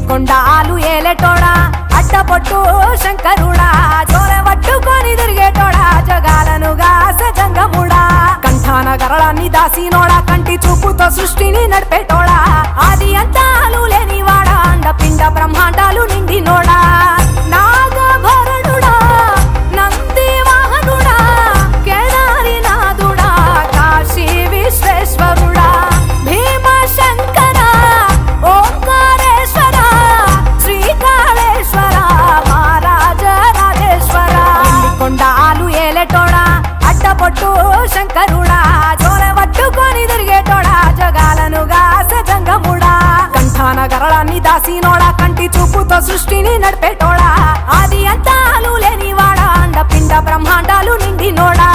కొండాలు ఏలేటోడా అడ్డపొట్టు శంకరుడా జోరె పట్టుకొని తిరిగేటోడా జగాలను గాసె జంగముడా కంఠాన గరళాన్ని దాసినోడా కంటి చూపుతో సృష్టిని నడిపేటోడా ఆది అంతాలు లేనివాడా అండ పిండ బ్రహ్మాండాలు నిండినోడా నాగభరణుడా నంది వాహనుడా కేదారి నాథుడా కాశీ విశ్వేశ్వరుడా భీమ శంకర ఓంకారేశ్వర శ్రీకాళేశ్వర మహారాజ రాజేశ్వర కొండాలు ఏలేటోడా అడ్డపొట్టు శంకరుడా జోరె పట్టుకొని తిరిగేటోడా జగాలను గాసె జంగముడా కంఠాన గరళాన్ని దాసినోడా కంటి చూపుతో సృష్టిని నడిపేటోడా ఆది అంతాలు లేనివాడా అండ పిండ బ్రహ్మాండాలు నిండినోడా